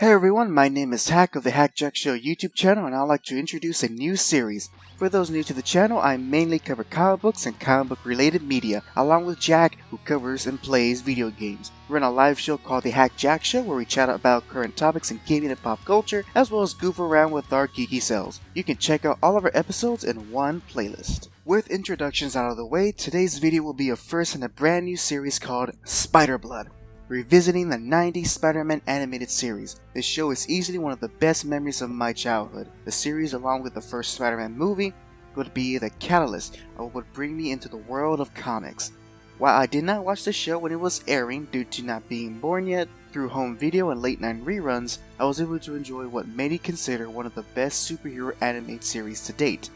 Hey everyone, my name is Hack of the Hack Jack Show YouTube channel, and I'd like to introduce a new series. For those new to the channel, I mainly cover comic books and comic book related media, along with Jack, who covers and plays video games. We run a live show called the Hack Jack Show, where we chat about current topics in gaming and pop culture, as well as goof around with our geeky selves. You can check out all of our episodes in one playlist. With introductions out of the way, today's video will be a first in a brand new series called Spider-Blood, revisiting the 90s Spider-Man animated series. This show is easily one of the best memories of my childhood. The series, along with the first Spider-Man movie, would be the catalyst of what would bring me into the world of comics. While I did not watch the show when it was airing due to not being born yet, through home video and late night reruns, I was able to enjoy what many consider one of the best superhero animated series to date.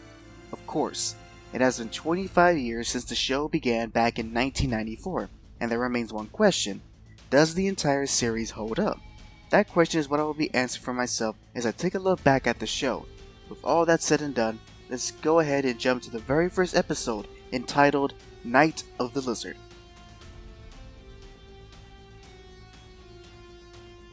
Of course, it has been 25 years since the show began back in 1994, and there remains one question: does the entire series hold up? That question is what I will be answering for myself as I take a look back at the show. With all that said and done, let's go ahead and jump to the very first episode, entitled Night of the Lizard.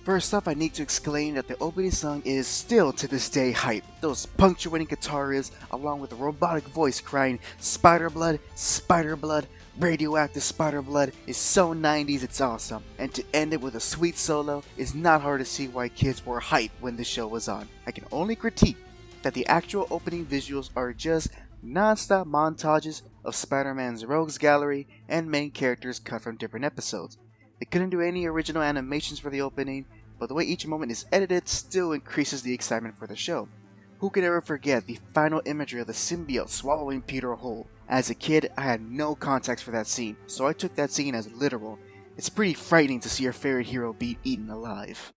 First off, I need to exclaim that the opening song is still to this day hype. Those punctuating guitar riffs, along with a robotic voice crying Spider-Blood, Spider-Blood, radioactive Spider-Blood, is so 90s it's awesome. And to end it with a sweet solo is not hard to see why kids were hyped when the show was on. I can only critique that the actual opening visuals are just non-stop montages of Spider-Man's rogues gallery and main characters cut from different episodes. They couldn't do any original animations for the opening, but the way each moment is edited still increases the excitement for the show. Who could ever forget the final imagery of the symbiote swallowing Peter whole? As a kid, I had no context for that scene, so I took that scene as literal. It's pretty frightening to see your favorite hero be eaten alive.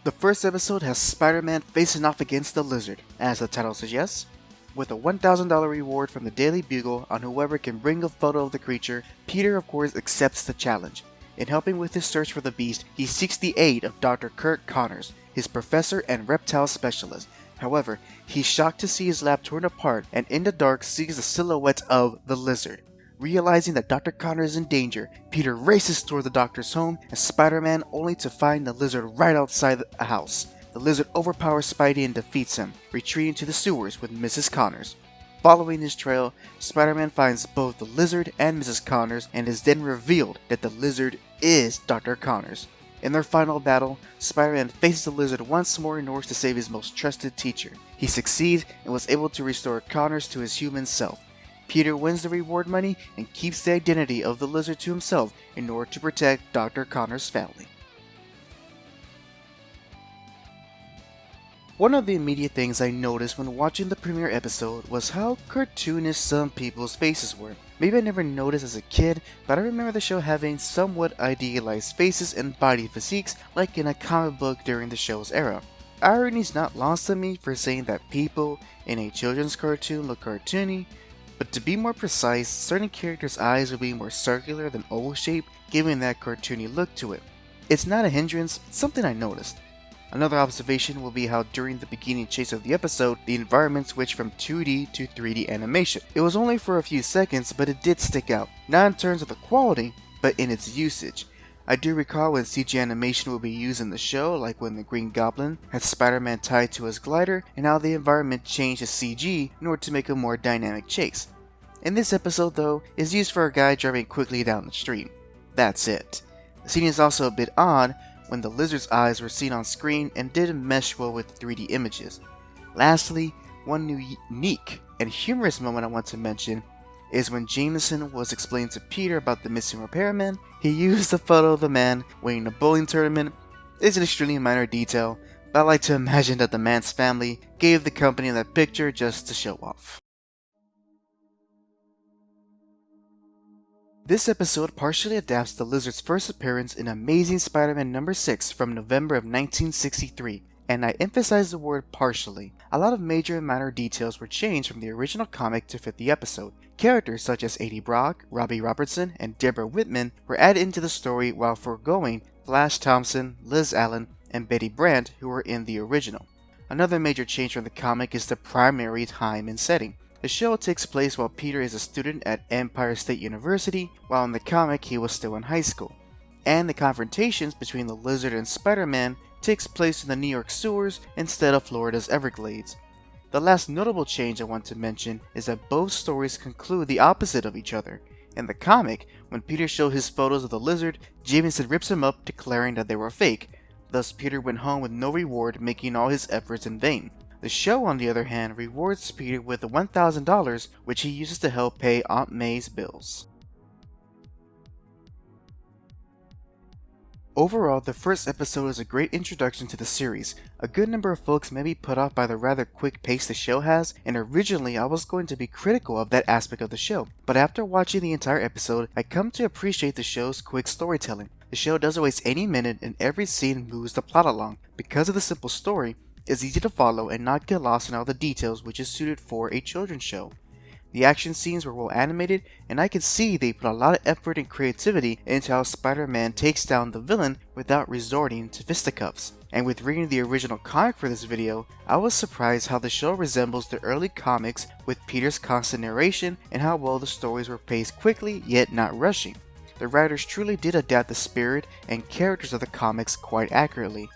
The first episode has Spider-Man facing off against the Lizard, as the title suggests. With a $1,000 reward from the Daily Bugle on whoever can bring a photo of the creature, Peter of course accepts the challenge. In helping with his search for the beast, he seeks the aid of Dr. Kurt Connors, his professor and reptile specialist. However, he's shocked to see his lab torn apart, and in the dark sees the silhouette of the Lizard. Realizing that Dr. Connors is in danger, Peter races toward the doctor's home and Spider-Man, only to find the Lizard right outside the house. The Lizard overpowers Spidey and defeats him, retreating to the sewers with Mrs. Connors. Following his trail, Spider-Man finds both the Lizard and Mrs. Connors, and is then revealed that the Lizard is Dr. Connors. In their final battle, Spider-Man faces the Lizard once more in order to save his most trusted teacher. He succeeds and was able to restore Connors to his human self. Peter wins the reward money and keeps the identity of the Lizard to himself in order to protect Dr. Connors' family. One of the immediate things I noticed when watching the premiere episode was how cartoonish some people's faces were. Maybe I never noticed as a kid, but I remember the show having somewhat idealized faces and body physiques like in a comic book during the show's era. Irony is not lost on me for saying that people in a children's cartoon look cartoony, but to be more precise, certain characters' eyes will be more circular than oval-shaped, giving that cartoony look to it. It's not a hindrance, it's something I noticed. Another observation will be how during the beginning chase of the episode, the environment switched from 2D to 3D animation. It was only for a few seconds, but it did stick out, not in terms of the quality, but in its usage. I do recall when CG animation will be used in the show, like when the Green Goblin had Spider-Man tied to his glider, and how the environment changed to CG in order to make a more dynamic chase. In this episode though, is used for a guy driving quickly down the street. That's it. The scene is also a bit odd when the Lizard's eyes were seen on screen and didn't mesh well with 3D images. Lastly, one unique and humorous moment I want to mention is when Jameson was explaining to Peter about the missing repairman. He used a photo of the man winning a bowling tournament. It's an extremely minor detail, but I like to imagine that the man's family gave the company that picture just to show off. This episode partially adapts the Lizard's first appearance in Amazing Spider-Man number 6 from November of 1963, and I emphasize the word partially. A lot of major and minor details were changed from the original comic to fit the episode. Characters such as Eddie Brock, Robbie Robertson, and Deborah Whitman were added into the story while foregoing Flash Thompson, Liz Allen, and Betty Brant, who were in the original. Another major change from the comic is the primary time and setting. The show takes place while Peter is a student at Empire State University, while in the comic he was still in high school. and the confrontations between the Lizard and Spider-Man takes place in the New York sewers instead of Florida's Everglades. The last notable change I want to mention is that both stories conclude the opposite of each other. In the comic, when Peter showed his photos of the Lizard, Jameson rips him up, declaring that they were fake. Thus, Peter went home with no reward, making all his efforts in vain. The show, on the other hand, rewards Peter with the $1,000, which he uses to help pay Aunt May's bills. Overall, the first episode is a great introduction to the series. A good number of folks may be put off by the rather quick pace the show has, and originally I was going to be critical of that aspect of the show. But after watching the entire episode, I come to appreciate the show's quick storytelling. The show doesn't waste any minute, and every scene moves the plot along. Because of the simple story, it's easy to follow and not get lost in all the details, which is suited for a children's show. The action scenes were well animated, and I could see they put a lot of effort and creativity into how Spider-Man takes down the villain without resorting to fisticuffs. And with reading the original comic for this video, I was surprised how the show resembles the early comics with Peter's constant narration and how well the stories were paced quickly yet not rushing. The writers truly did adapt the spirit and characters of the comics quite accurately.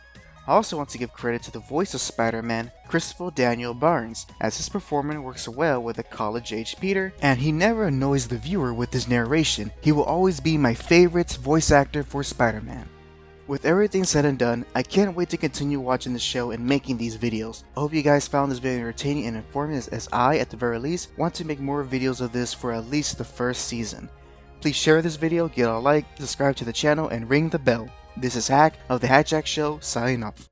I also want to give credit to the voice of Spider-Man, Christopher Daniel Barnes, as his performance works well with a college-aged Peter, and he never annoys the viewer with his narration. He will always be my favorite voice actor for Spider-Man. With everything said and done, I can't wait to continue watching the show and making these videos. I hope you guys found this video entertaining and informative, as I, at the very least, want to make more videos of this for at least the first season. Please share this video, get a like, subscribe to the channel, and ring the bell. This is Hack of the Hackjack Show, signing off.